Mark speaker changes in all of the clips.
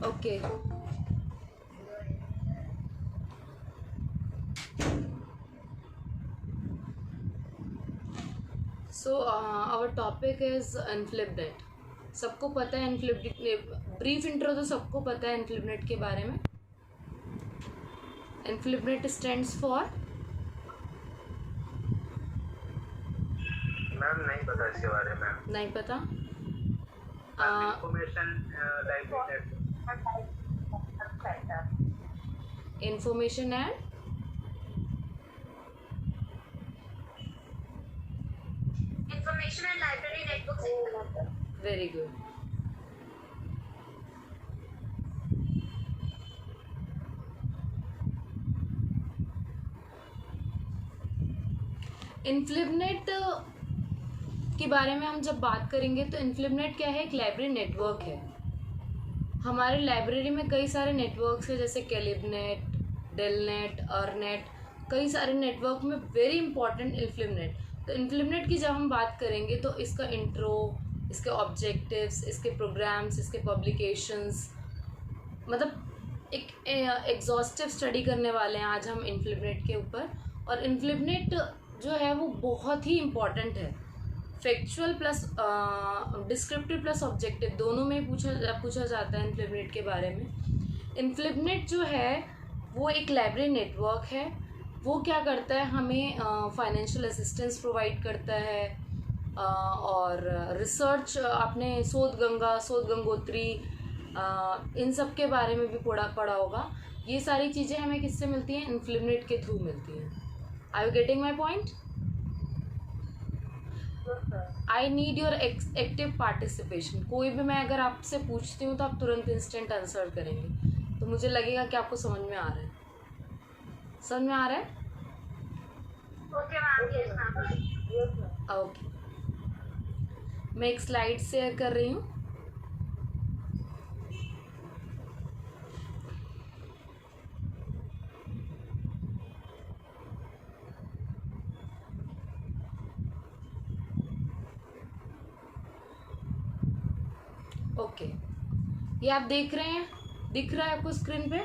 Speaker 1: Okay. So our topic is इनफ्लिपनेट. सबको पता है इनफ्लिपनेट. ब्रीफ इंट्रो तो सबको पता है इनफ्लिपनेट के बारे में. इनफ्लिपनेट स्टैंड्स फॉर.
Speaker 2: मैम नहीं पता इसके बारे में.
Speaker 1: नहीं पता.
Speaker 2: Information library
Speaker 1: information and
Speaker 3: Information and Library Network Center.
Speaker 1: Very good. INFLIBNET के बारे में हम जब बात करेंगे तो इनफ्लिपनेट क्या है? एक लाइब्रेरी नेटवर्क है. हमारे लाइब्रेरी में कई सारे नेटवर्क्स हैं, जैसे कैलिबनेट, डेलनेट, अर्नेट. कई सारे नेटवर्क में वेरी इंपॉर्टेंट इनफ्लिपनेट. तो इनफ्लिपनेट की जब हम बात करेंगे तो इसका इंट्रो, इसके ऑब्जेक्टिव्स, इसके प्रोग्राम्स, इसके पब्लिकेशंस, मतलब एक एग्जॉस्टिव स्टडी करने वाले हैं आज हम इनफ्लिपनेट के ऊपर. और इनफ्लिपनेट जो है वो बहुत ही इम्पॉर्टेंट है. Factual plus descriptive plus objective दोनों में पूछा जाता है इनफ्लिपनेट के बारे में. इनफ्लिपनेट जो है वो एक लाइब्रेरी नेटवर्क है. वो क्या करता है? हमें फाइनेंशियल असिस्टेंस प्रोवाइड करता है, और रिसर्च, आपने शोध गंगोत्री, इन सब के बारे में भी पढ़ा होगा. ये सारी चीज़ें हमें किससे मिलती हैं? इनफ्लिपनेट के थ्रू मिलती हैं. Are you getting my point? I need your active participation. कोई भी मैं अगर आपसे पूछती हूँ तो आप तुरंत इंस्टेंट आंसर करेंगे, तो मुझे लगेगा कि आपको समझ में आ रहा है. समझ में आ रहा है?
Speaker 3: Okay, ma'am. Yes, ma'am.
Speaker 1: Okay. मैं एक स्लाइड शेयर कर रही हूँ. ओके. ये आप देख रहे हैं? दिख रहा है आपको स्क्रीन पे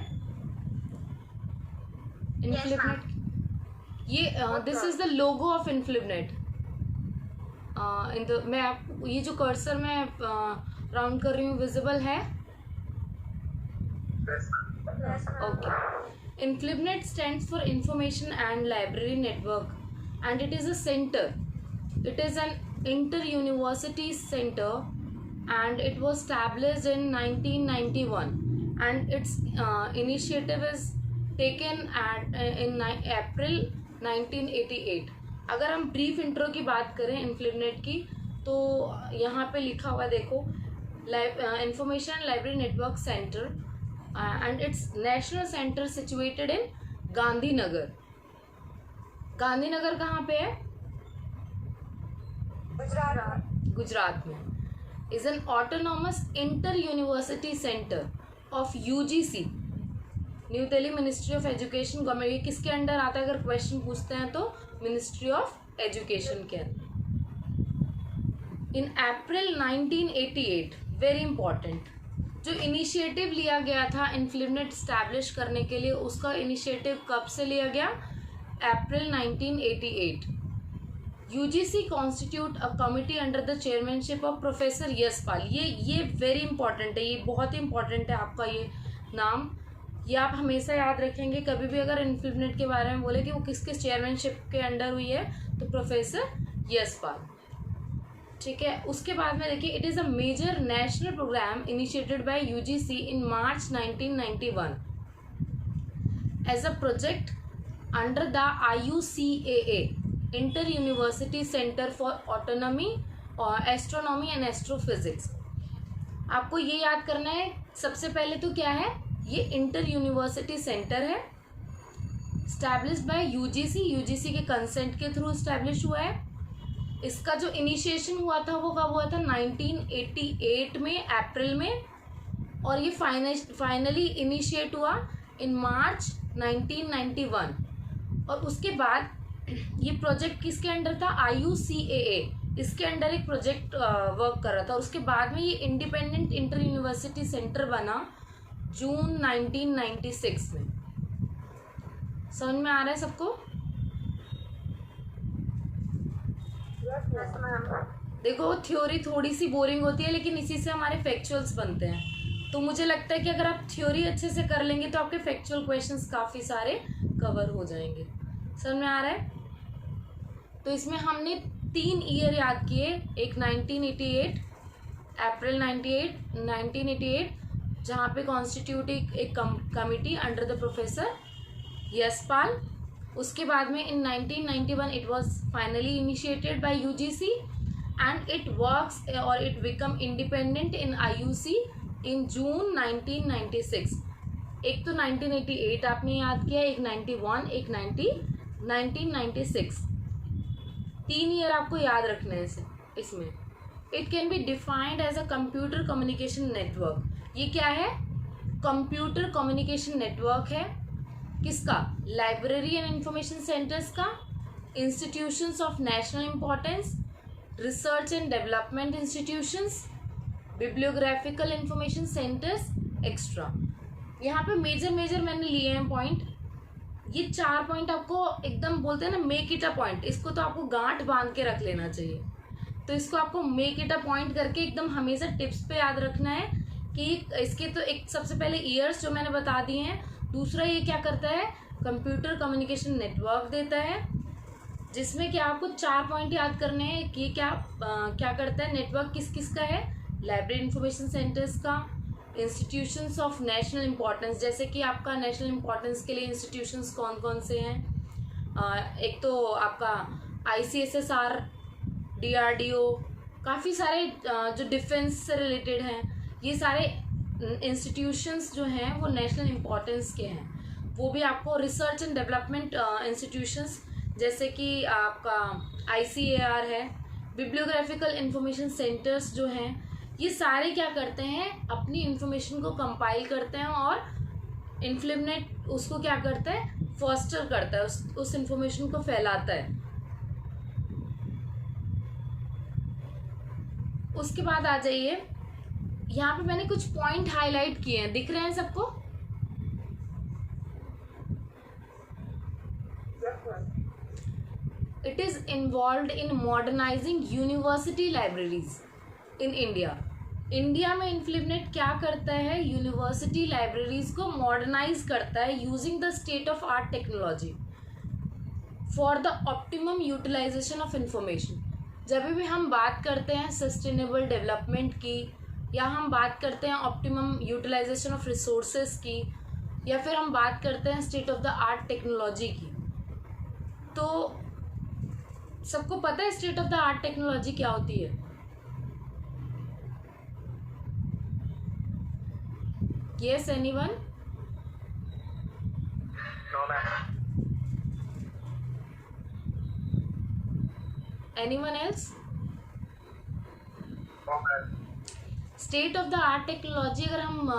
Speaker 1: इनफ्लिपनेट? ये this is the logo of INFLIBNET. In the मैं आप ये जो कर्सर मैं राउंड कर रही हूँ, विजिबल है? Okay. INFLIBNET stands for information and library network and it is a centre. It is an inter university centre and it was established in 1991 and its initiative is taken in April 1988. अगर हम brief intro की बात करें इनफ्लिपनेट की, तो यहाँ पे लिखा हुआ देखो, information library network centre and it's national centre situated in Gandhinagar. Gandhinagar कहाँ पे है? गुजरात में. is an autonomous inter-university center of UGC, new Delhi ministry of education government. ये किसके अंडर आता है? अगर क्वेश्चन पूछते हैं तो मिनिस्ट्री ऑफ एजुकेशन के अंदर. इन अप्रैल 1988, वेरी इंपॉर्टेंट, जो इनिशिएटिव लिया गया था इनफ्लिपनेट स्टैब्लिश करने के लिए, उसका इनिशिएटिव कब से लिया गया? अप्रैल 1988. UGC constitute a committee under the chairmanship of professor Yashpal. ये वेरी इंपॉर्टेंट है. ये बहुत ही इंपॉर्टेंट है आपका ये नाम. ये आप हमेशा याद रखेंगे. कभी भी अगर इनफ्लिपनेट के बारे में बोले कि वो किसके चेयरमैनशिप के अंडर हुई है, तो प्रोफेसर यशपाल. ठीक है. उसके बाद में देखिए, it is a major national program initiated by UGC in March 1991 as a project under the IUCAA, inter university centre for autonomy और एस्ट्रोनॉमी एंड एस्ट्रोफिजिक्स. आपको ये याद करना है. सबसे पहले तो क्या है? ये इंटर यूनिवर्सिटी सेंटर है, स्टैब्लिश्ड बाय UGC के कंसेंट के थ्रू स्टैब्लिश हुआ है. इसका जो इनिशिएशन हुआ था वो कब हुआ था? 1988 में, अप्रैल में. और ये फाइनली इनिशिएट हुआ इन मार्च 1991. और उसके बाद ये प्रोजेक्ट किसके अंडर था? IUCAA. इसके अंडर एक प्रोजेक्ट वर्क कर रहा था. उसके बाद में ये इंडिपेंडेंट इंटर यूनिवर्सिटी सेंटर बना जून 1996 में। समझ में आ रहा है सबको?
Speaker 3: Yes, ma'am.
Speaker 1: देखो थ्योरी थोड़ी सी बोरिंग होती है, लेकिन इसी से हमारे फैक्चुअल्स बनते हैं। तो मुझे लगता है कि अगर आप थ्योरी अच्छे से कर लेंगे तो आपके फैक्चुअल क्वेश्चंस काफ़ी सारे कवर हो जाएंगे। समझ में आ रहा है? तो इसमें हमने 3 ईयर याद किए, एक 1988, अप्रैल 1988, जहाँ पे कॉन्स्टिट्यूट एक committee under the professor Yashpal. उसके बाद में in 1991 it was finally initiated by UGC and it works और it become independent in IUC in June 1996। एक तो 1988 आपने याद किया, एक 91, एक 1996। 3 ईयर आपको याद रखना है इसमें। It can be defined as a computer communication network. ये क्या है? कंप्यूटर कम्युनिकेशन नेटवर्क है। किसका? लाइब्रेरी एंड इंफॉर्मेशन सेंटर्स का, institutions of national importance, research and development institutions, bibliographical information centres extra. यहाँ पे मेजर मैंने लिए हैं पॉइंट। ये 4 पॉइंट आपको एकदम बोलते हैं ना मेक इट अ पॉइंट, इसको तो आपको गांठ बांध के रख लेना चाहिए। तो इसको आपको मेक इट अ पॉइंट करके एकदम हमेशा टिप्स पे याद रखना है कि इसके तो एक सबसे पहले ईयर्स जो मैंने बता दिए हैं। दूसरा ये क्या करता है? कंप्यूटर कम्युनिकेशन नेटवर्क देता है, जिसमें कि आपको 4 पॉइंट याद करने हैं कि क्या करता है। नेटवर्क किस किस का है? लाइब्रेरी इंफॉर्मेशन सेंटर्स का, इंस्टीट्यूशंस ऑफ नेशनल इंपॉर्टेंस, जैसे कि आपका नेशनल इंपॉर्टेंस के लिए इंस्टीट्यूशंस कौन कौन से हैं? एक तो आपका ICSSR, DRDO, काफ़ी सारे जो डिफेंस से रिलेटेड हैं, ये सारे इंस्टीट्यूशंस जो हैं वो नेशनल इम्पोर्टेंस के हैं। वो भी आपको रिसर्च एंड डेवलपमेंट इंस्टीट्यूशंस, जैसे कि आपका ICAR है, बिब्लियोग्राफिकल इंफॉर्मेशन सेंटर्स जो हैं, ये सारे क्या करते हैं? अपनी इंफॉर्मेशन को कंपाइल करते हैं और इन्फ्लिमनेट उसको क्या करता है? फॉस्टर करता है, उस इंफॉर्मेशन को फैलाता है। उसके बाद आ जाइए, यहाँ पे मैंने कुछ पॉइंट हाईलाइट किए हैं, दिख रहे हैं सबको? It is involved in modernising university libraries in India. India में इन्फ्लिमनेट क्या करता है? यूनिवर्सिटी लाइब्रेरीज को मॉडर्नाइज करता है using the state of art technology for the optimum utilisation of information. जब भी हम बात करते हैं सस्टेनेबल डेवलपमेंट की, या हम बात करते हैं ऑप्टिमम यूटिलाइजेशन ऑफ रिसोर्सेज की, या फिर हम बात करते हैं state of the art technology की, तो सबको पता है state of the art technology क्या होती है? Yes, anyone?
Speaker 2: No, ma'am.
Speaker 1: Anyone else?
Speaker 2: No, ma'am.
Speaker 1: State of the art technology अगर हम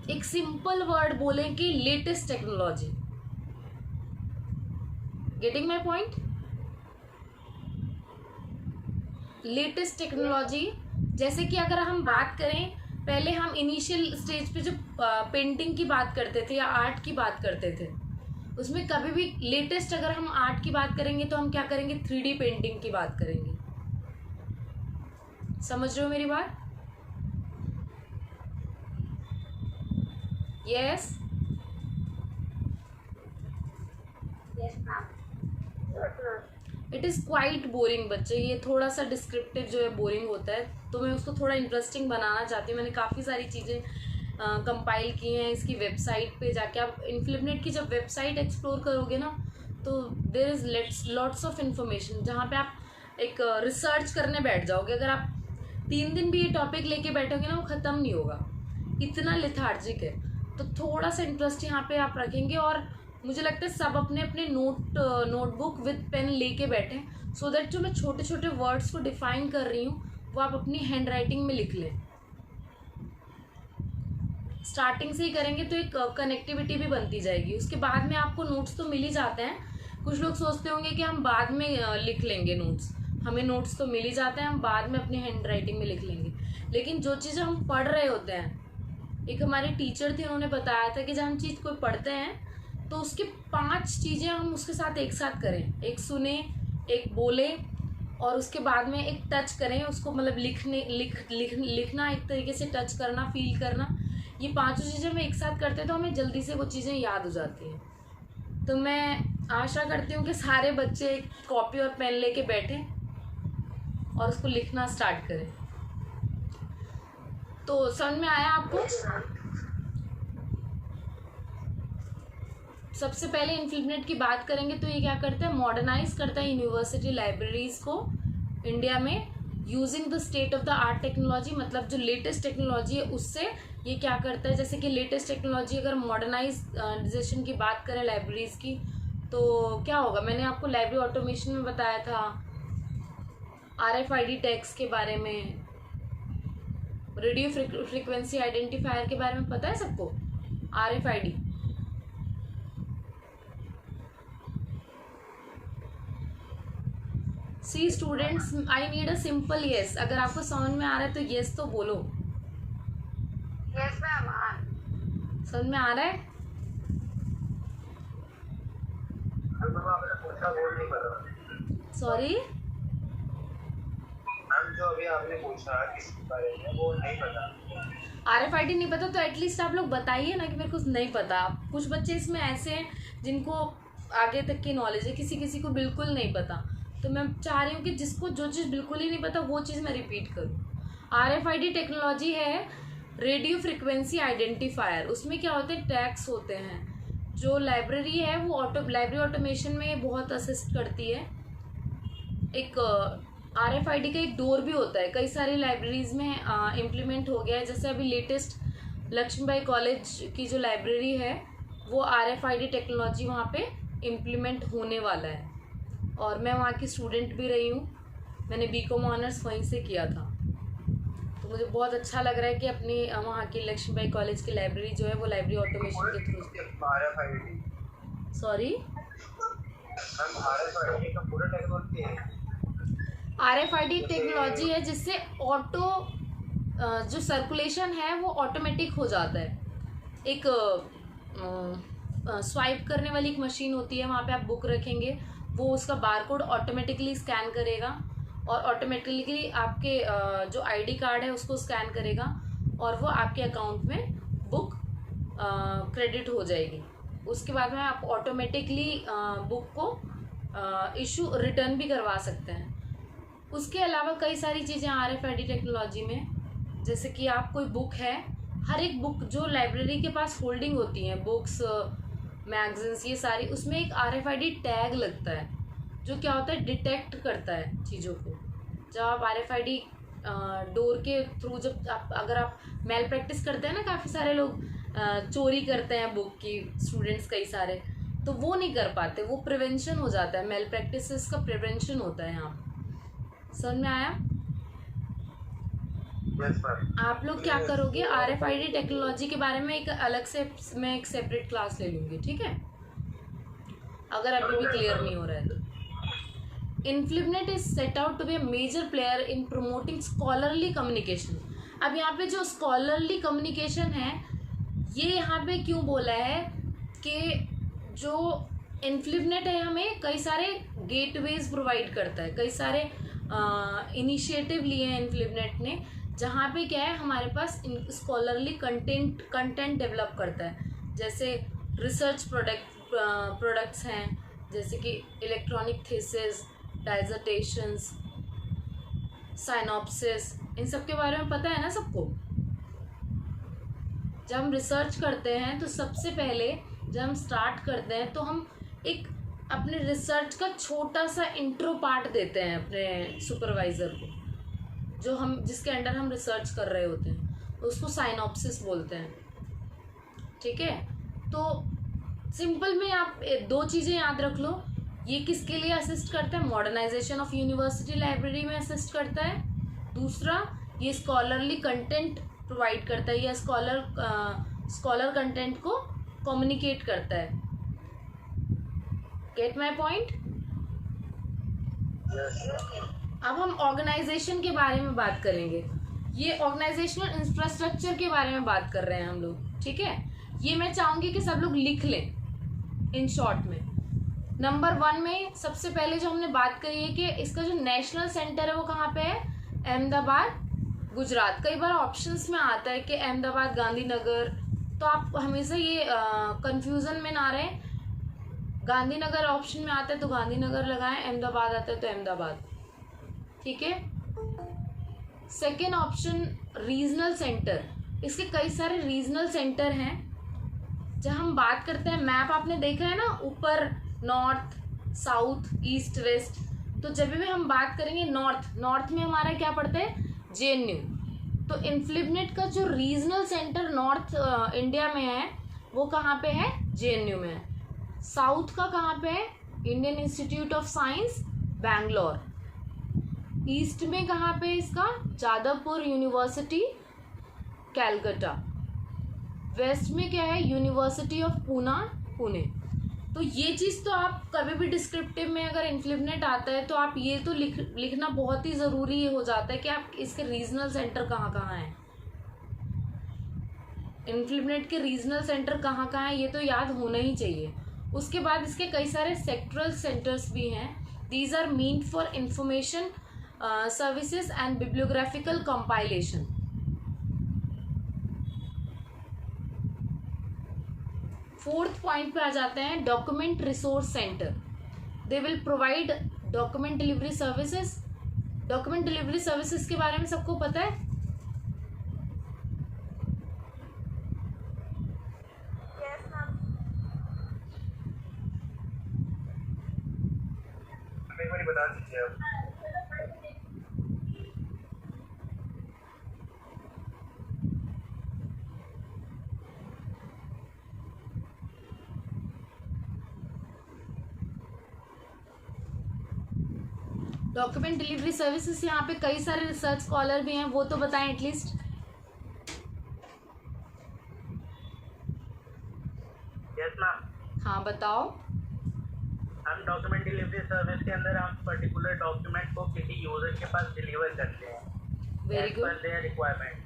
Speaker 1: एक सिंपल वर्ड बोलें कि latest technology. Getting my point? Latest technology, जैसे कि अगर हम बात करें, पहले हम इनिशियल स्टेज पे जो पेंटिंग की बात करते थे या आर्ट की बात करते थे, उसमें कभी भी लेटेस्ट अगर हम आर्ट की बात करेंगे तो हम क्या करेंगे? 3D पेंटिंग की बात करेंगे। समझ रहे हो मेरी बात? Yes?
Speaker 3: Yes, ma'am.
Speaker 1: It is quite boring बच्चे, ये थोड़ा सा डिस्क्रिप्टिव जो है बोरिंग होता है, तो मैं उसको थोड़ा इंटरेस्टिंग बनाना चाहती हूँ। मैंने काफ़ी सारी चीज़ें कंपाइल की हैं इसकी वेबसाइट पे जाके। आप इन्फ्लिमनेट की जब वेबसाइट एक्सप्लोर करोगे ना, तो there is lots of information, जहाँ पे आप एक रिसर्च करने बैठ जाओगे। अगर आप 3 दिन भी ये टॉपिक लेके बैठोगे ना, वो ख़त्म नहीं होगा, इतना लिथार्जिक है। तो थोड़ा सा इंटरेस्ट यहाँ पे आप रखेंगे, और मुझे लगता है सब अपने अपने नोटबुक विद पेन लेके बैठें, सो दैट जो मैं छोटे छोटे वर्ड्स को डिफाइन कर रही हूँ वो आप अपनी हैंड राइटिंग में लिख लें। स्टार्टिंग से ही करेंगे तो एक कनेक्टिविटी भी बनती जाएगी। उसके बाद में आपको नोट्स तो मिल ही जाते हैं। कुछ लोग सोचते होंगे कि हम बाद में लिख लेंगे नोट्स, हमें नोट्स तो मिल ही जाते हैं, हम बाद में अपनी हैंड राइटिंग में लिख लेंगे। लेकिन जो चीज़ें हम पढ़ रहे होते हैं एक हमारे टीचर थे, उन्होंने बताया था कि जब हम चीज़ कोई पढ़ते हैं तो उसके 5 चीज़ें हम उसके साथ एक साथ करें, एक सुने, एक बोले और उसके बाद में एक टच करें उसको, मतलब लिखना, एक तरीके से टच करना, फील करना। ये 5 चीज़ें हम एक साथ करते हैं तो हमें जल्दी से वो चीज़ें याद हो जाती हैं। तो मैं आशा करती हूँ कि सारे बच्चे एक कॉपी और पेन लेके बैठें और उसको लिखना स्टार्ट करें। तो समझ में आया आपको? सबसे पहले इन्फ्लिबनेट की बात करेंगे तो ये क्या करता है, मॉडर्नाइज करता है यूनिवर्सिटी लाइब्रेरीज को इंडिया में using the state of the art technology, मतलब जो लेटेस्ट टेक्नोलॉजी है उससे ये क्या करता है। जैसे कि लेटेस्ट टेक्नोलॉजी, अगर मॉडर्नाइजेशन की बात करें लाइब्रेरीज की तो क्या होगा, मैंने आपको लाइब्रेरी ऑटोमेशन में बताया था, RFID टैग्स के बारे में, रेडियो फ्रिक्वेंसी आइडेंटिफायर के बारे में पता है सबको, RFID। See students, I need a simple yes. अगर आपको समझ में आ रहा है तो येस तो बोलो।
Speaker 3: Yes ma'am.
Speaker 1: समझ में आ रहा है?
Speaker 2: आपने पूछा वो नहीं पता।
Speaker 1: सॉरी
Speaker 2: मैम, जो अभी आपने पूछा किस बारे में वो नहीं पता।
Speaker 1: RFID नहीं पता तो एटलीस्ट आप लोग बताइए ना कि मेरे को नहीं पता। कुछ बच्चे इसमें ऐसे हैं जिनको आगे तक की नॉलेज है, किसी किसी को बिल्कुल नहीं पता। तो मैं चाह रही हूँ कि जिसको जो चीज़ बिल्कुल ही नहीं पता वो चीज़ मैं रिपीट करूँ। RFID टेक्नोलॉजी है रेडियो फ्रिक्वेंसी आइडेंटिफायर। उसमें क्या होते हैं, टैग्स होते हैं। जो लाइब्रेरी है वो लाइब्रेरी ऑटोमेशन में बहुत असिस्ट करती है। एक RFID का एक डोर भी होता है, कई सारी लाइब्रेरीज में इम्प्लीमेंट हो गया है। जैसे अभी लेटेस्ट लक्ष्मीबाई कॉलेज की जो लाइब्रेरी है वो RFID टेक्नोलॉजी वहाँ पे इम्प्लीमेंट होने वाला है और मैं वहाँ की स्टूडेंट भी रही हूँ। मैंने BCom ऑनर्स वहीं से किया था, तो मुझे बहुत अच्छा लग रहा है कि अपनी वहाँ की लक्ष्मीबाई कॉलेज की लाइब्रेरी जो है वो लाइब्रेरी ऑटोमेशन के थ्रू। सॉरी, RFID टेक्नोलॉजी है जिससे ऑटो जो सर्कुलेशन है वो ऑटोमेटिक हो जाता है। एक स्वाइप करने वाली एक मशीन होती है, वहाँ पे आप बुक रखेंगे, वो उसका बारकोड ऑटोमेटिकली स्कैन करेगा और ऑटोमेटिकली आपके जो ID कार्ड है उसको स्कैन करेगा और वो आपके अकाउंट में बुक क्रेडिट हो जाएगी। उसके बाद में आप ऑटोमेटिकली बुक को इशू रिटर्न भी करवा सकते हैं। उसके अलावा कई सारी चीज़ें RFID टेक्नोलॉजी में, जैसे कि आप कोई बुक है, हर एक बुक जो लाइब्रेरी के पास होल्डिंग होती हैं, बुक्स, मैगजीन्स, ये सारी, उसमें एक RFID टैग लगता है जो क्या होता है, डिटेक्ट करता है चीज़ों को। जब आप RFID डोर के थ्रू, जब आप अगर आप मेल प्रैक्टिस करते हैं ना, काफ़ी सारे लोग चोरी करते हैं बुक की, स्टूडेंट्स कई सारे, तो वो नहीं कर पाते, वो प्रिवेंशन हो जाता है। मेल प्रैक्टिस का प्रिवेंशन होता है यहाँ। समझ में आया? आप लोग क्या करोगे, RFID टेक्नोलॉजी के बारे में एक अलग से मैं एक सेपरेट क्लास ले लूँगी, ठीक है, अगर अभी भी क्लियर नहीं हो रहा है तो। INFLIBNET is set out to be a major player in promoting scholarly communication. अब यहाँ पे जो स्कॉलरली कम्युनिकेशन है, ये यहाँ पे क्यों बोला है कि जो इन्फ्लिबनेट है हमें कई सारे गेटवेज प्रोवाइड करता है, कई सारे इनिशिएटिव लिए हैं इन्फ्लिबनेट ने, जहाँ पे क्या है हमारे पास स्कॉलरली कंटेंट डेवलप करता है। जैसे रिसर्च प्रोडक्ट्स हैं, जैसे कि इलेक्ट्रॉनिक थीसिस, डाइजर्टेशंस, साइनॉप्सिस, इन सब के बारे में पता है ना सबको। जब हम रिसर्च करते हैं तो सबसे पहले जब हम स्टार्ट करते हैं तो हम एक अपने रिसर्च का छोटा सा इंट्रो पार्ट देते हैं अपने सुपरवाइज़र को, जो हम जिसके अंडर हम रिसर्च कर रहे होते हैं, उसको साइनॉप्सिस बोलते हैं, ठीक है। तो सिंपल में आप 2 चीज़ें याद रख लो, ये किसके लिए असिस्ट करता है, मॉडर्नाइजेशन ऑफ यूनिवर्सिटी लाइब्रेरी में असिस्ट करता है। दूसरा, ये स्कॉलरली कंटेंट प्रोवाइड करता है, या स्कॉलर कंटेंट को कम्युनिकेट करता है। Get my point? अब हम ऑर्गेनाइजेशन के बारे में बात करेंगे। ये ऑर्गेनाइजेशनल इंफ्रास्ट्रक्चर के बारे में बात कर रहे हैं हम लोग, ठीक है। ये मैं चाहूंगी कि सब लोग लिख लें इन शॉर्ट में। नंबर 1 में सबसे पहले जो हमने बात करी है कि इसका जो नेशनल सेंटर है वो कहाँ पे है, अहमदाबाद गुजरात। कई बार ऑप्शंस में आता है कि अहमदाबाद गांधीनगर, तो आप हमेशा ये कंफ्यूजन में ना रहे। गांधीनगर ऑप्शन में आता है तो गांधीनगर लगाएं, अहमदाबाद आता है तो अहमदाबाद, ठीक है। सेकेंड ऑप्शन रीजनल सेंटर, इसके कई सारे रीजनल सेंटर हैं। जब हम बात करते हैं, मैप आपने देखा है ना ऊपर, नॉर्थ साउथ ईस्ट वेस्ट, तो जब भी हम बात करेंगे नॉर्थ में हमारा क्या पड़ता है, JNU। तो इन्फ्लिबनेट का जो रीजनल सेंटर नॉर्थ इंडिया में है वो कहाँ पे है, JNU में है। साउथ का कहाँ पे है, Indian institute of science Bangalore. East में कहाँ पे इसका, जादवपुर यूनिवर्सिटी कैलकाटा। वेस्ट में क्या है, यूनिवर्सिटी ऑफ पुणे। तो ये चीज़ तो आप कभी भी डिस्क्रिप्टिव में अगर इन्फ्लिबनेट आता है तो आप ये तो लिखना बहुत ही ज़रूरी हो जाता है कि आप इसके रीजनल सेंटर कहाँ कहाँ हैं। इन्फ्लिबनेट के रीजनल सेंटर कहाँ कहाँ हैं ये तो याद होना ही चाहिए। उसके बाद इसके कई सारे सेक्टरल सेंटर्स भी हैं। These are meant for information services and bibliographical compilation. Fourth point पे आ जाते हैं, document resource centre. They will provide document delivery services. Document delivery services के बारे में सबको पता है,
Speaker 3: Yes, ma'am.
Speaker 2: एक बार बता दीजिए आप।
Speaker 1: Document delivery services. यहाँ पे कई सारे रिसर्च स्कॉलर भी हैं, वो तो बताएं एटलीस्ट।
Speaker 2: Yes ma'am.
Speaker 1: हाँ बताओ।
Speaker 2: हम डॉक्यूमेंट डिलीवरी सर्विस के अंदर हम पर्टिकुलर डॉक्यूमेंट को किसी यूजर के पास डिलीवर करते हैं
Speaker 1: वेरी गुड,
Speaker 2: देयर रिक्वायरमेंट।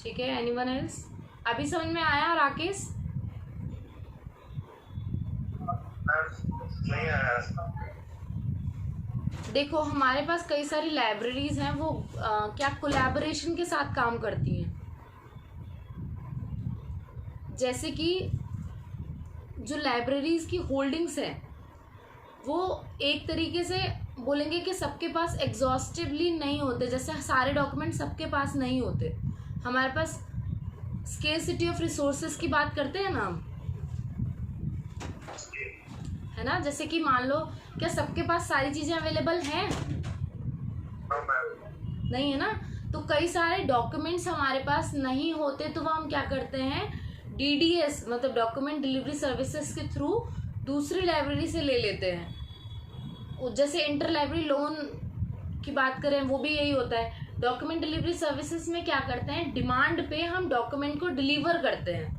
Speaker 1: ठीक है। Anyone else? अभी समझ में आया राकेश?
Speaker 2: नहीं आया।
Speaker 1: देखो हमारे पास कई सारी लाइब्रेरीज हैं, वो क्या कोलैबोरेशन के साथ काम करती हैं। जैसे कि जो लाइब्रेरीज की होल्डिंग्स हैं वो एक तरीके से बोलेंगे कि सबके पास एग्जॉस्टिवली नहीं होते, जैसे सारे डॉक्यूमेंट सबके पास नहीं होते। हमारे पास स्केर्सिटी ऑफ रिसोर्सेज की बात करते हैं ना हम, है ना। जैसे कि मान लो, क्या सबके पास सारी चीज़ें अवेलेबल हैं? नहीं है ना। तो कई सारे डॉक्यूमेंट्स हमारे पास नहीं होते तो वो हम क्या करते हैं, DDS मतलब डॉक्यूमेंट डिलीवरी सर्विसेज के थ्रू दूसरी लाइब्रेरी से ले लेते हैं। जैसे इंटर लाइब्रेरी लोन की बात करें वो भी यही होता है। डॉक्यूमेंट डिलीवरी सर्विसेज में क्या करते हैं, डिमांड पे हम डॉक्यूमेंट को डिलीवर करते हैं।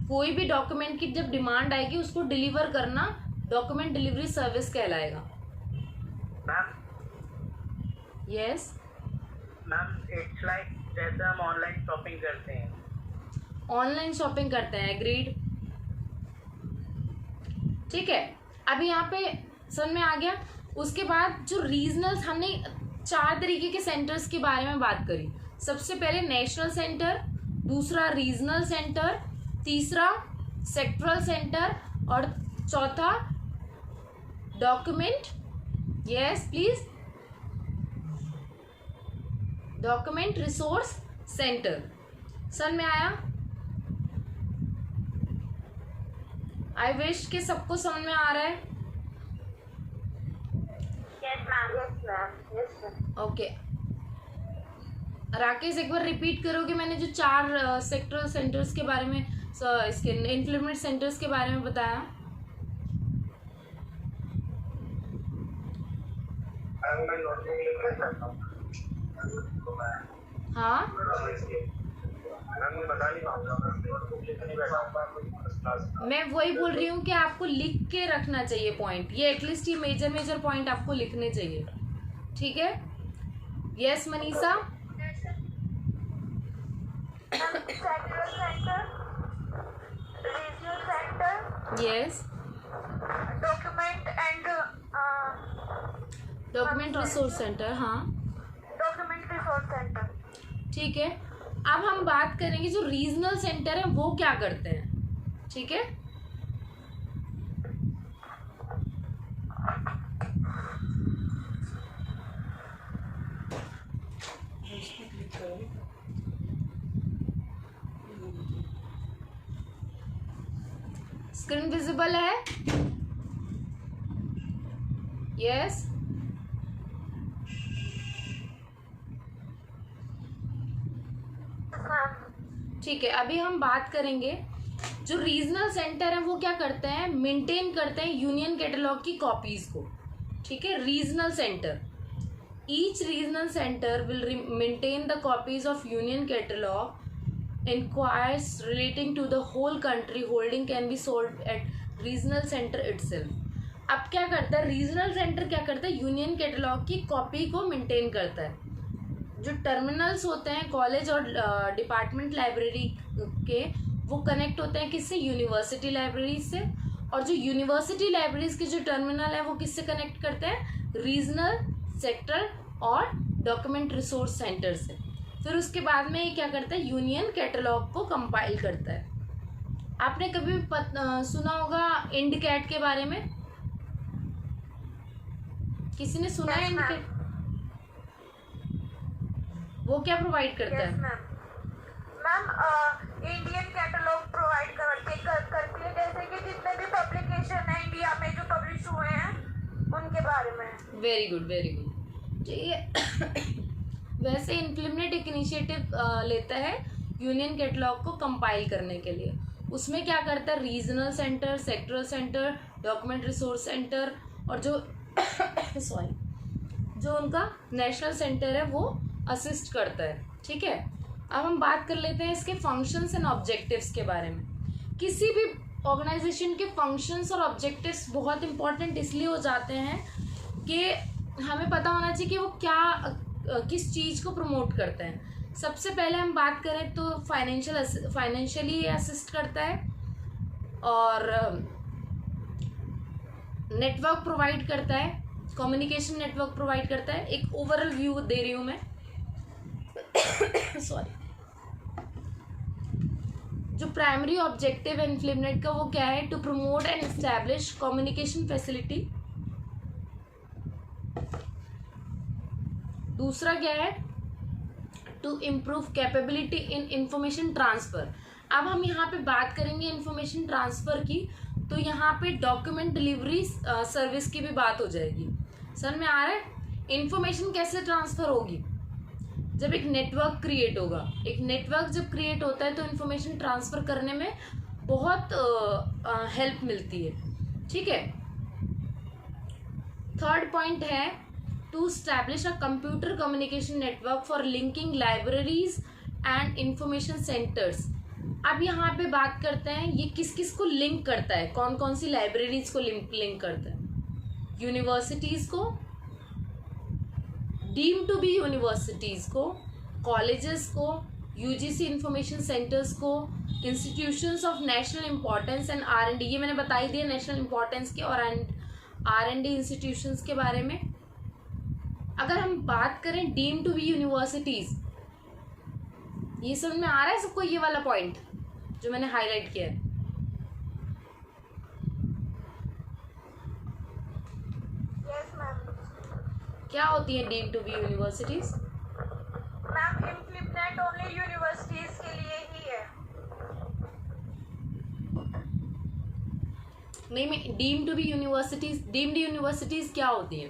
Speaker 1: कोई भी डॉक्यूमेंट की जब डिमांड आएगी उसको डिलीवर करना डॉक्यूमेंट डिलीवरी सर्विस कहलाएगा।
Speaker 2: Ma'am
Speaker 1: yes
Speaker 2: ma'am, it's like जैसे हम ऑनलाइन शॉपिंग करते हैं।
Speaker 1: ऑनलाइन शॉपिंग करते हैं, एग्रीड। ठीक है, अभी यहाँ पे समझ में आ गया। उसके बाद जो रीजनल, हमने 4 तरीके के सेंटर्स के बारे में बात करी। सबसे पहले नेशनल सेंटर, दूसरा रीजनल सेंटर, तीसरा सेक्टरल सेंटर और चौथा document, yes please, document resource centre. समझ में आया? आई विश कि सबको समझ में आ रहा है।
Speaker 3: Yes, ma'am. Yes, ma'am. Yes, ma'am.
Speaker 1: Okay Rakesh, एक बार रिपीट करोगे? मैंने जो 4 सेक्टरल सेंटर्स के बारे में, इसके इन्फ्लुएंस सेंटर्स के बारे में बताया। हाँ
Speaker 2: मैम बता नहीं पाऊंगा, मैं लिख नहीं बैठा हूँ।
Speaker 1: मैं वही बोल रही हूँ कि आपको लिख के रखना चाहिए पॉइंट, ये एटलीस्ट ये मेजर पॉइंट आपको लिखने चाहिए, ठीक है। Yes Manisha.
Speaker 3: Sectoral center, regional center,
Speaker 1: yes.
Speaker 3: document and
Speaker 1: document resource centre, हाँ
Speaker 3: document resource center.
Speaker 1: ठीक है। अब हम बात करेंगे जो रीजनल सेंटर है वो क्या करते हैं, ठीक है। स्क्रीन विजिबल है? यस। ठीक है, अभी हम बात करेंगे जो रीजनल सेंटर है वो क्या करते हैं, मेंटेन करते हैं यूनियन कैटलॉग की कॉपीज को, ठीक है। Regional centre, each regional centre will maintain the copies of union catalogue enquires relating to the whole country, holding can be sold at regional centre itself. अब क्या करता है रीजनल सेंटर, क्या करता है यूनियन कैटलॉग की कॉपी को maintain करता है। जो टर्मिनल्स होते हैं कॉलेज और डिपार्टमेंट लाइब्रेरी के, वो कनेक्ट होते हैं किससे, यूनिवर्सिटी लाइब्रेरी से। और जो यूनिवर्सिटी लाइब्रेरीज के जो टर्मिनल है वो किससे कनेक्ट करते हैं, रीजनल, सेक्टर और डॉक्यूमेंट रिसोर्स सेंटर से। फिर उसके बाद में ये क्या करता है, यूनियन कैटलॉग को कंपाइल करता है। आपने कभी सुना होगा इंडकैट के बारे में, किसी ने सुना है
Speaker 3: Yes, ma'am.
Speaker 1: इंडकैट? वो क्या प्रोवाइड करता
Speaker 3: Yes,
Speaker 1: है?
Speaker 3: ma'am. Ma'am Indian catalogue provide करती है, जैसे कि जितने भी पब्लिकेशन है इंडिया में जो पब्लिश हुए हैं उनके बारे में।
Speaker 1: Very good, very good. ये वैसे इन्फ्लिमनेट एक इनिशिएटिव लेता है यूनियन कैटलॉग को कंपाइल करने के लिए। उसमें क्या करता है, regional centre, sectoral centre, document resource centre और जो सॉरी जो उनका नेशनल सेंटर है वो असिस्ट करता है, ठीक है। अब हम बात कर लेते हैं इसके फंक्शंस एंड ऑब्जेक्टिव्स के बारे में। किसी भी ऑर्गेनाइजेशन के फंक्शंस और ऑब्जेक्टिव्स बहुत इंपॉर्टेंट इसलिए हो जाते हैं कि हमें पता होना चाहिए कि वो क्या किस चीज़ को प्रमोट करते हैं। सबसे पहले हम बात करें तो फाइनेंशियली असिस्ट करता है और नेटवर्क प्रोवाइड करता है, कम्युनिकेशन नेटवर्क प्रोवाइड करता है। एक ओवरऑल व्यू दे रही हूँ मैं सॉरी। जो प्राइमरी ऑब्जेक्टिव है इन्फ्लिमनेट का वो क्या है, to promote and establish communication facility. दूसरा क्या है, to improve capability in information transfer. अब हम यहाँ पे बात करेंगे इंफॉर्मेशन ट्रांसफर की, तो यहाँ पे डॉक्यूमेंट डिलीवरी सर्विस की भी बात हो जाएगी। समझ में आ रहा है? इंफॉर्मेशन कैसे ट्रांसफर होगी, जब एक नेटवर्क क्रिएट होगा। एक नेटवर्क जब क्रिएट होता है तो इंफॉर्मेशन ट्रांसफर करने में बहुत हेल्प मिलती है, ठीक है। थर्ड पॉइंट है to establish a computer communication network for linking libraries and information centres. अब यहाँ पे बात करते हैं ये किस किस को लिंक करता है, कौन कौन सी लाइब्रेरीज को लिंक करता है। यूनिवर्सिटीज़ को, डीम टू बी यूनिवर्सिटीज़ को, कॉलेजेस को, यूजीसी इंफॉर्मेशन सेंटर्स को, institutions of national importance and R and D, ये मैंने बता ही दिया नेशनल इंपॉर्टेंस के और आर&डी इंस्टीट्यूशंस के बारे में। अगर हम बात करें डीम टू बी यूनिवर्सिटीज़, ये समझ में आ रहा है सबको, ये वाला पॉइंट जो मैंने हाईलाइट किया है?
Speaker 3: Yes ma'am.
Speaker 1: क्या होती है deem to be universities?
Speaker 3: Ma'am implement only universities के लिए ही है।
Speaker 1: नहीं, मैं deem to be universities, deemed universities क्या होती है?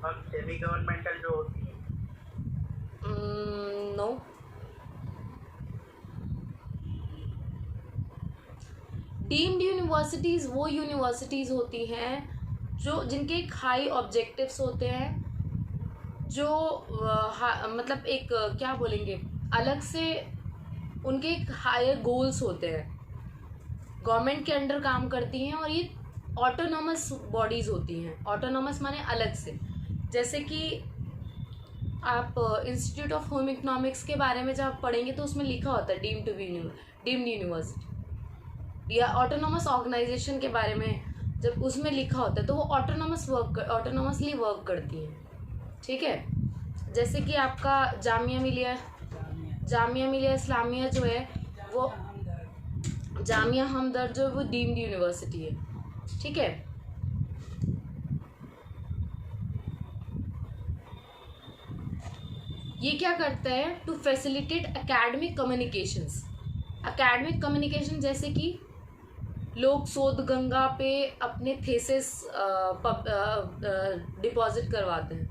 Speaker 2: हम सेमी गवर्नमेंटल जो होती है।
Speaker 1: नो। डीम्ड यूनिवर्सिटीज़ वो यूनिवर्सिटीज़ होती हैं जो जिनके एक हाई ऑब्जेक्टिव्स होते हैं, जो मतलब एक क्या बोलेंगे, अलग से उनके एक हायर गोल्स होते हैं, गवर्नमेंट के अंडर काम करती हैं, और ये ऑटोनॉमस बॉडीज़ होती हैं। ऑटोनॉमस माने अलग से। जैसे कि आप इंस्टीट्यूट ऑफ होम इकोनॉमिक्स के बारे में जब पढ़ेंगे तो उसमें लिखा होता है डीम्ड यूनिवर्सिटी, या ऑटोनॉमस ऑर्गेनाइजेशन के बारे में जब उसमें लिखा होता है तो वो ऑटोनॉमसली वर्क करती हैं, ठीक है। जैसे कि आपका जामिया मिलिया इस्लामिया जो है वो, जामिया हमदर्द जो है वो डीम्ड यूनिवर्सिटी है, ठीक है। ये क्या करता है, टू फैसिलिटेट एकेडमिक कम्युनिकेशन, जैसे कि लोग शोध गंगा पे अपने थेसिस डिपॉजिट करवाते हैं,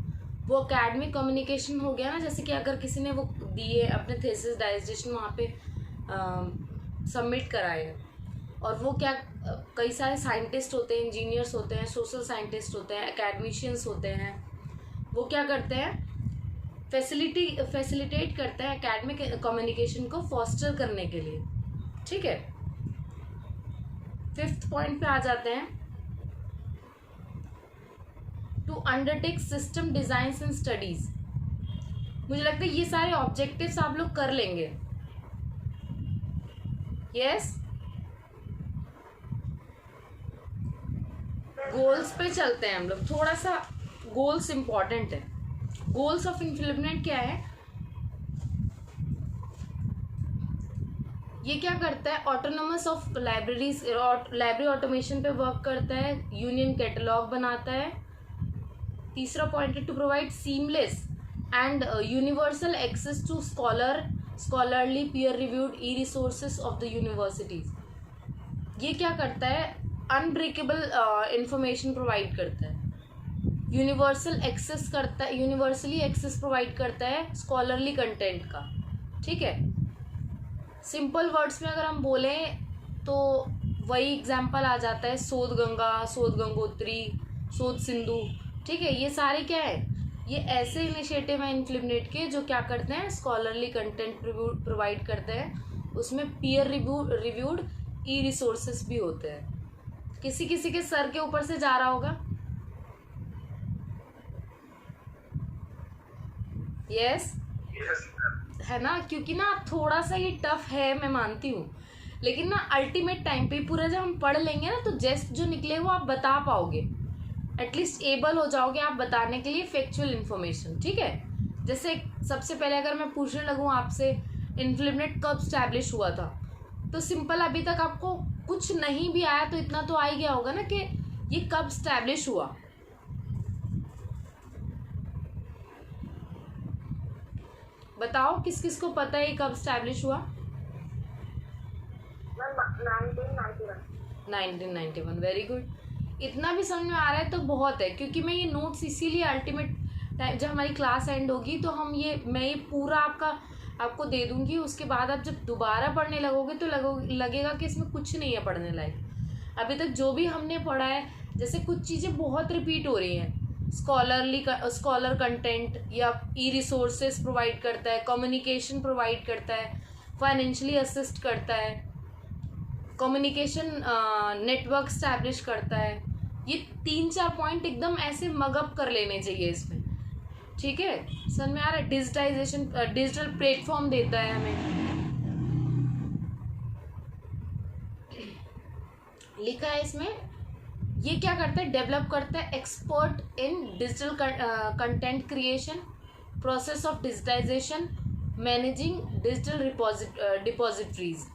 Speaker 1: वो एकेडमिक कम्युनिकेशन हो गया ना। जैसे कि अगर किसी ने वो दिए अपने थेसिस डाइजेशन वहाँ पे सबमिट कराए हैं, और वो क्या, कई सारे साइंटिस्ट होते हैं, इंजीनियर्स होते हैं, सोशल साइंटिस्ट होते हैं, एकेडमिशियंस होते हैं, वो क्या करते हैं, फैसिलिटेट करते हैं एकेडमिक कम्युनिकेशन को फॉस्टर करने के लिए, ठीक है। 5th पॉइंट पे आ जाते हैं, to undertake system design and studies. मुझे लगता है ये सारे ऑब्जेक्टिव्स आप लोग कर लेंगे, यस। गोल्स पे चलते हैं हम लोग, थोड़ा सा गोल्स इंपॉर्टेंट है। गोल्स ऑफ इन्फ्लिपनेट क्या है, ये क्या करता है, autonomous of libraries, library automation पे वर्क करता है, यूनियन कैटलॉग बनाता है। तीसरा पॉइंट है, to provide seamless and universal access to scholarly peer reviewed e resources of the universities. ये क्या करता है, अनब्रेकेबल इंफॉर्मेशन प्रोवाइड करता है, यूनिवर्सली एक्सेस प्रोवाइड करता है स्कॉलरली कंटेंट का, ठीक है। सिंपल वर्ड्स में अगर हम बोलें तो वही एग्जाम्पल आ जाता है, शोध गंगा, शोध गंगोत्री, शोध सिंधु, ठीक है। ये सारे क्या है, ये ऐसे इनिशिएटिव हैं इन्फ्लिपनेट के जो क्या करते हैं, स्कॉलरली कंटेंट प्रोवाइड करते हैं, उसमें पीयर रिव्यूड ई रिसोर्सेस भी होते हैं। किसी किसी के सर के ऊपर से जा रहा होगा, यस है ना, क्योंकि ना थोड़ा सा ये टफ है, मैं मानती हूँ, लेकिन ना अल्टीमेट टाइम पे पूरा जब हम पढ़ लेंगे ना तो जस्ट जो निकले वो आप बता पाओगे, एटलीस्ट एबल हो जाओगे आप बताने के लिए फैक्चुअल इन्फॉर्मेशन, ठीक है। जैसे सबसे पहले अगर मैं पूछने लगूँ आपसे इन्फ्लिपनेट कब स्टैब्लिश हुआ था, तो सिंपल अभी तक आपको कुछ नहीं भी आया तो इतना तो आ ही गया होगा ना कि ये कब स्टैब्लिश हुआ। बताओ किस किस को पता है ये कब स्टैब्लिश हुआ। 1991, वेरी गुड। इतना भी समझ में आ रहा है तो बहुत है, क्योंकि मैं ये नोट्स इसीलिए अल्टीमेट टाइम जब हमारी क्लास एंड होगी तो मैं ये पूरा आपको दे दूंगी। उसके बाद आप जब दोबारा पढ़ने लगोगे तो लगेगा कि इसमें कुछ नहीं है पढ़ने लायक। अभी तक जो भी हमने पढ़ा है, जैसे कुछ चीज़ें बहुत रिपीट हो रही हैं, स्कॉलर कंटेंट या ई रिसोर्सेज प्रोवाइड करता है, कम्युनिकेशन प्रोवाइड करता है, फाइनेंशियली असिस्ट करता है, कम्युनिकेशन नेटवर्क स्टैब्लिश करता है। ये 3-4 पॉइंट एकदम ऐसे मगअप कर लेने चाहिए इसमें, ठीक है। समझ में आ रहा है। डिजिटल प्लेटफॉर्म देता है हमें, लिखा है इसमें। ये क्या करता है, डेवलप करता है, expert in digital content creation, process of digitization, managing digital depositories.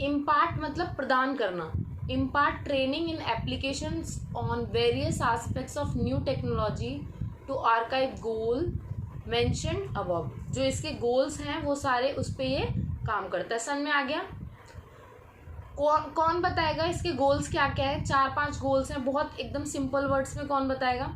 Speaker 1: Impart मतलब प्रदान करना, impart training in applications on various aspects of new technology to archive goal mentioned above. जो इसके गोल्स हैं वो सारे उस पर ये काम करता है। समझ में आ गया। कौन बताएगा इसके गोल्स क्या क्या है। 4-5 गोल्स हैं, बहुत एकदम सिंपल वर्ड्स में कौन बताएगा।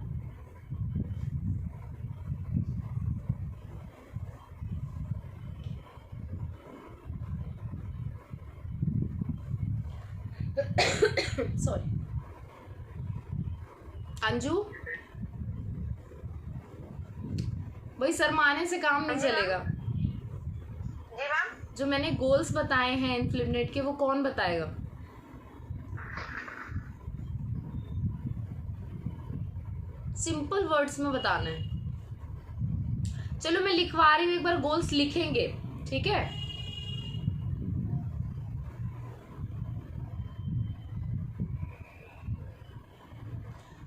Speaker 1: सॉरी अंजू, भाई शर्माने से काम नहीं चलेगा।
Speaker 3: जी मैम।
Speaker 1: जो मैंने गोल्स बताए हैं इन्फ्लिमनेट के, वो कौन बताएगा? सिंपल वर्ड्स में बताना है। चलो मैं लिखवा रही हूँ, एक बार गोल्स लिखेंगे, ठीक है?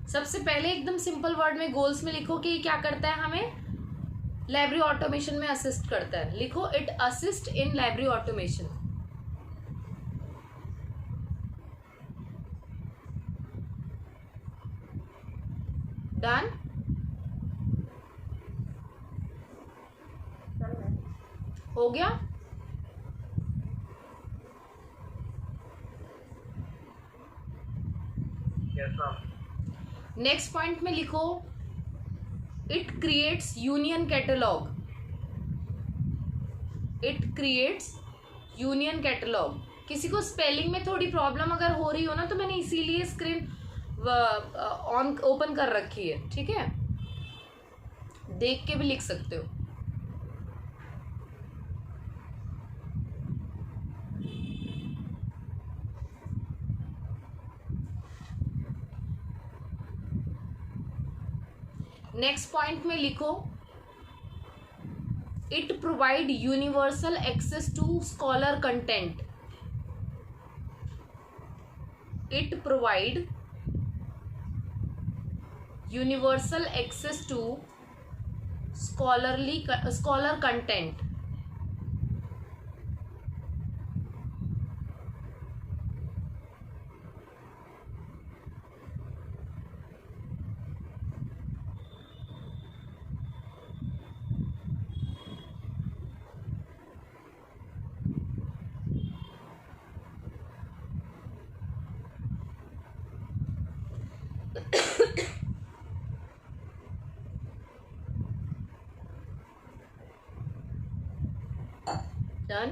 Speaker 1: सबसे पहले एकदम सिंपल वर्ड में गोल्स में लिखो कि ये क्या करता है, हमें लाइब्रेरी ऑटोमेशन में असिस्ट करता है। लिखो it assist in library automation. Done? हो गया?
Speaker 2: Yes ma'am.
Speaker 1: नेक्स्ट पॉइंट में लिखो it creates union catalogue. It creates union catalogue. किसी को स्पेलिंग में थोड़ी प्रॉब्लम अगर हो रही हो ना, तो मैंने इसीलिए स्क्रीन ऑन ओपन कर रखी है, ठीक है? देख के भी लिख सकते हो। नेक्स्ट पॉइंट में लिखो it provide universal access to scholar content. It provide universal access to scholar content. Done?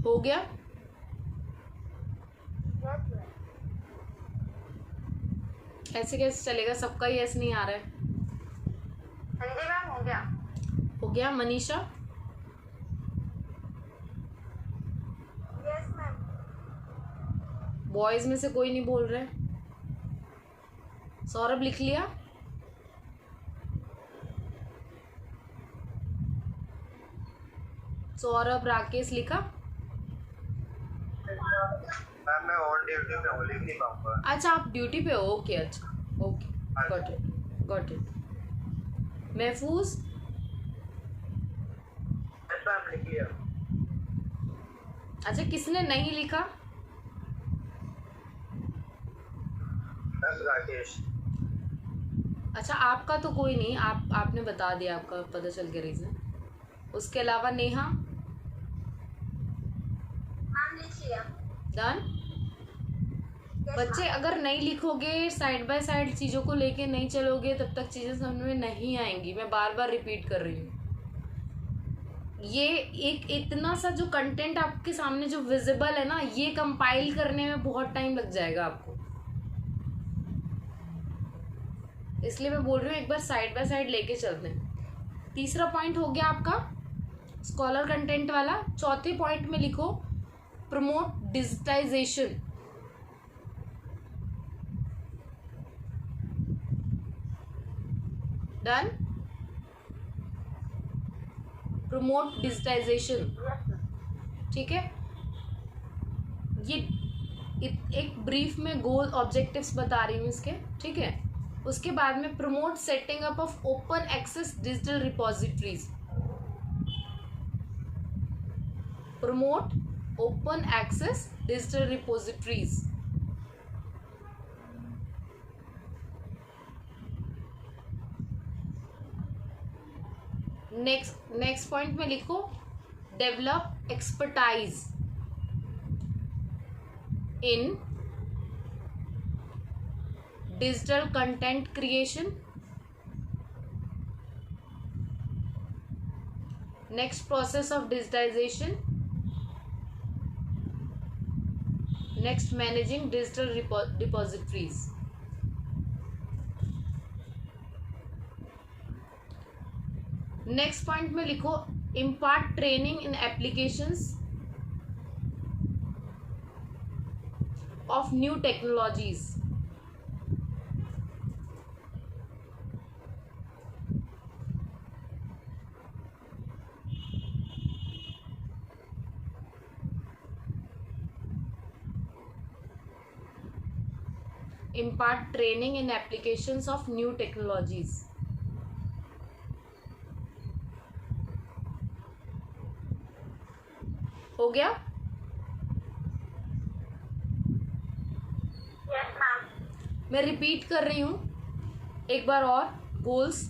Speaker 1: हो गया? ऐसे कैसे चलेगा? सबका ही ऐसे नहीं आ रहा है।
Speaker 3: हाँ जी मैम, हो गया।
Speaker 1: हो गया? मनीषा?
Speaker 3: Yes ma'am.
Speaker 1: बॉयज में से कोई नहीं बोल रहे। सौरभ लिख लिया? सौरभ, राकेश लिखा?
Speaker 2: मैम मैं ऑन ड्यूटी पे हूँ, लिख नहीं पाऊंगा।
Speaker 1: अच्छा आप ड्यूटी पे हो? ओके, अच्छा okay, got it, got it. महफूज?
Speaker 2: यस मैम, लिख लिया।
Speaker 1: अच्छा किसने नहीं लिखा?
Speaker 2: मैम राकेश।
Speaker 1: अच्छा आपका तो कोई नहीं, आपने बता दिया, आपका पता चल गया रीजन। उसके अलावा नेहा?
Speaker 3: मैम लिख लिया।
Speaker 1: डन? बच्चे अगर नहीं लिखोगे, साइड बाय साइड चीज़ों को लेके नहीं चलोगे, तब तक चीज़ें समझ में नहीं आएंगी। मैं बार बार रिपीट कर रही हूँ। ये एक इतना सा जो कंटेंट आपके सामने जो विजिबल है ना, ये कंपाइल करने में बहुत टाइम लग जाएगा आपको। इसलिए मैं बोल रही हूँ एक बार साइड बाय साइड लेके चलते हैं। तीसरा पॉइंट हो गया आपका स्कॉलर कंटेंट वाला। चौथे पॉइंट में लिखो promote digitization. Done? Promote digitization, ठीक है? ये एक ब्रीफ में गोल ऑब्जेक्टिव्स बता रही हूँ इसके, ठीक है? उसके बाद में promote setting up of open access digital repositories. Promote open access digital repositories. Next point में लिखो develop expertise in digital content creation. Next process of digitization next managing digital depositories. Next point में लिखो impart training in applications of new technologies. impart training in applications of new technologies। हो गया?
Speaker 3: Yes ma'am.
Speaker 1: मैं repeat कर रही हूँ एक बार और। गोल्स,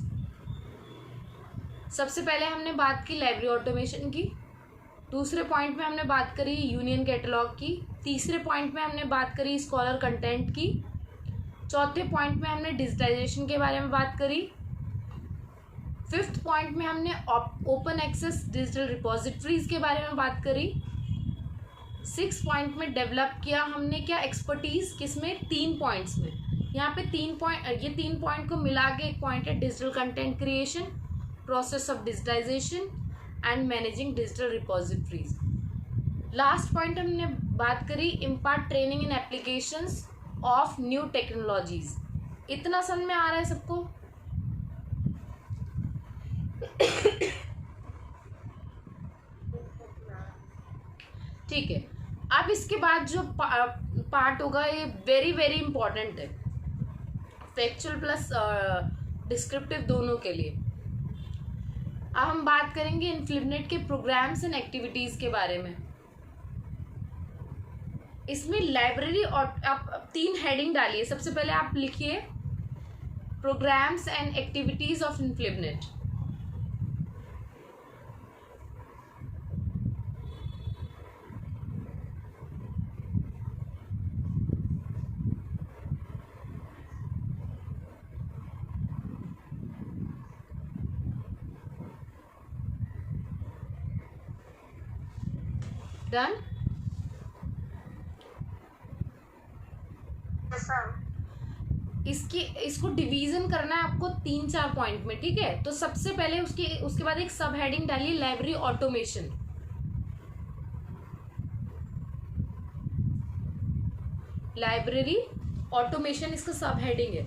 Speaker 1: सबसे पहले हमने बात की लाइब्रेरी ऑटोमेशन की, दूसरे पॉइंट में हमने बात करी यूनियन कैटलॉग की, तीसरे पॉइंट में हमने बात करी स्कॉलर कंटेंट की, चौथे पॉइंट में हमने डिजिटाइजेशन के बारे में बात करी, फिफ्थ पॉइंट में हमने ओपन एक्सेस डिजिटल रिपॉजिटरीज के बारे में बात करी, सिक्स पॉइंट में डेवलप किया हमने क्या एक्सपर्टीज किसमें, 3 पॉइंट्स में। यहाँ पे 3 पॉइंट, ये 3 पॉइंट को मिला के एक पॉइंट है digital content creation, process of digitization and managing digital repositories. Last point हमने बात करी impart training in applications of new technologies. इतना समझ में आ रहा है सबको? ठीक है। अब इसके बाद जो पार्ट होगा ये वेरी वेरी इंपॉर्टेंट है, फैक्चुअल प्लस डिस्क्रिप्टिव दोनों के लिए। अब हम बात करेंगे इन्फ्लिबनेट के प्रोग्राम्स एंड एक्टिविटीज के बारे में। इसमें लाइब्रेरी और आप 3 हेडिंग डालिए। सबसे पहले आप लिखिए programmes and activities of INFLIBNET. Done? इसको डिवीजन करना है आपको 3-4 पॉइंट में, ठीक है? तो सबसे पहले उसके बाद एक सब हेडिंग डालिए लाइब्रेरी ऑटोमेशन। लाइब्रेरी ऑटोमेशन इसका सब हेडिंग है।